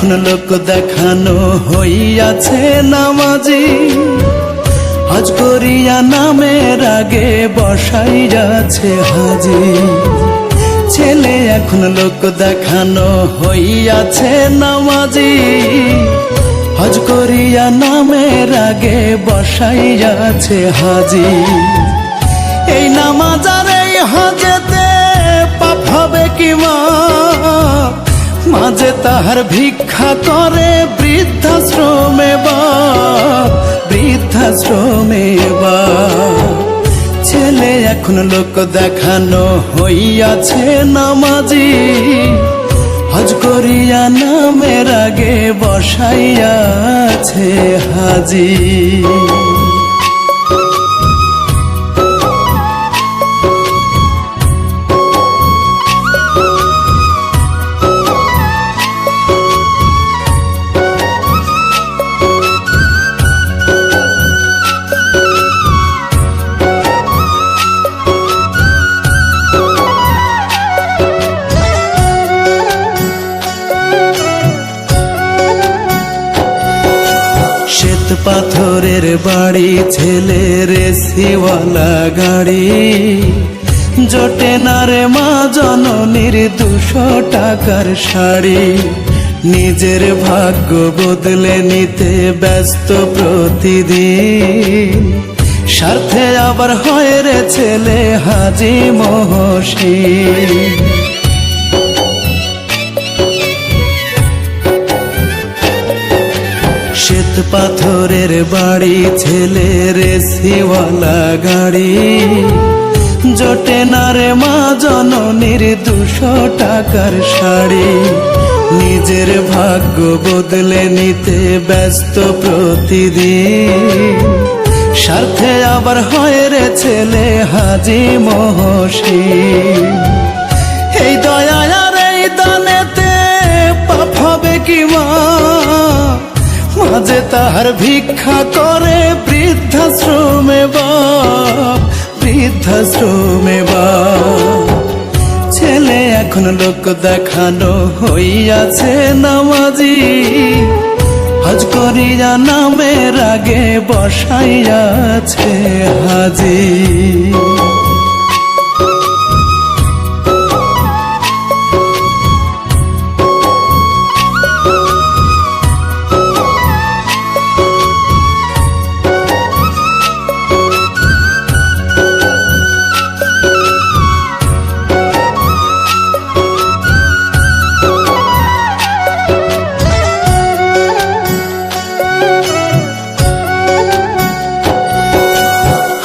এখন লোক দেখানো হইয়াছে নামাজি, হজ করিয়া নামের আগে বসাইয়াছে হাজি। ছেলে এখন লোক দেখানো হইয়াছে নামাজি, হজ করিয়া নামের আগে বসাইয়াছে হাজি। এই নামাজ আর এই হজেতে পাপ হবে কি মাঝে তাহার ভিক্ষা করে বৃদ্ধাশ্রমে বাপ, বৃদ্ধাশ্রমে বাপ। ছেলে এখন লোক দেখানো হইয়াছে নামাজি, হজ করিয়া নামের আগে বসাইয়াছে হাজি। শ্বেত পাথরের বাড়ি, ছেলের এসিওয়ালা গাড়ি, জোটে না রে মা জননীর 200 টাকার শাড়ি। নিজের ভাগ্য বদলে নিতে ব্যস্ত প্রতিদিন, স্বার্থে আবার হয় রে ছেলে হাজি মহসিন। শ্বেত পাথরের বাড়ি, ছেলের এসিওয়ালা গাড়ি, জোটে না রে মা জননীর 200 টাকার শাড়ি। নিজের ভাগ্য বদলে নিতে ব্যস্ত প্রতিদিন, স্বার্থে আবার হয় রে ছেলে হাজি মহসিন। এই দয়া আর এই দানেতে পাপ হবে কি মাঝে তাহার ভিক্ষা করে বৃদ্ধাশ্রমে বাপ, বৃদ্ধাশ্রমে বাপ। ছেলে এখন লোক দেখানো হইয়াছে নামাজি, হজ করিয়া নামের আগে বসাইয়াছে হাজি।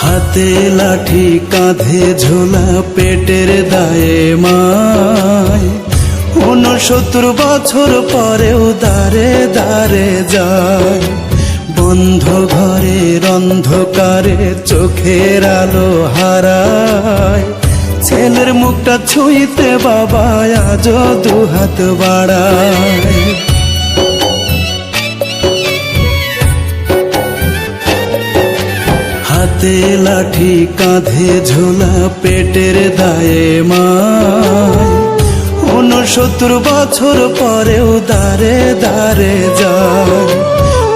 হাতে লাঠি, কাঁধে ঝোলা, পেটের দায়ে মায়, 69 বছর পরেও দাঁড়ে দাঁড়ে যায়। বন্ধ ঘরের অন্ধকারে চোখের আলো হারায়, ছেলের মুখটা ছুঁইতে বাবা আজও 2 হাত বাড়ায়। হাতে লাঠি, কাঁধে ঝোলা, পেটের দায়ে মায়, 69 বছর পরেও দাঁড়ে দাঁড়ে যায়।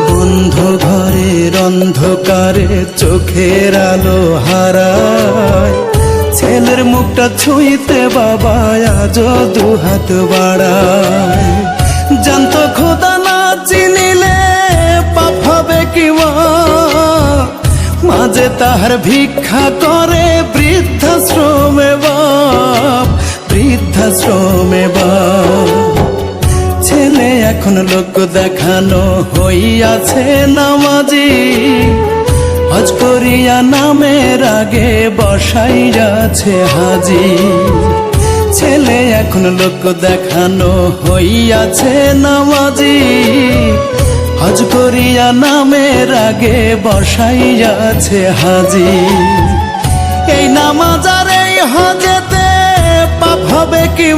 বন্ধ ঘরের অন্ধকারে চোখের আলো হারায়, ছেলের মুখটা ছুঁইতে বাবা আজও 2 হাত বাড়ায়। জানতো খোদা না চিনিলে পাপ হবে কি মাঝে তাহার ভিক্ষা করে বৃদ্ধাশ্রমে বাপ, বৃদ্ধাশ্রমে বাপ। ছেলে এখন লোক দেখানো হইয়াছে নামাজি, হজ করিয়া নামের আগে বসাইয়াছে হাজি। ছেলে এখন লোক দেখানো হইয়াছে নামাজি, হজ করিয়া নামের আগে বসাইয়াছে হাজি। এই নামাজ আর এই হজেতে পাপ হবে কি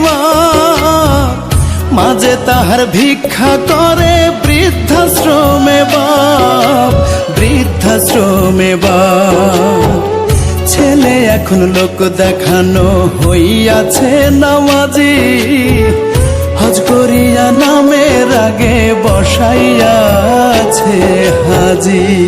মাঝে তাহার ভিক্ষা করে বৃদ্ধাশ্রমে বাপ, বৃদ্ধাশ্রমে বাপ। ছেলে এখন লোক দেখানো হইয়াছে নামাজি, হজ করিয়া নামের আগে বসাইয়াছে হাজি।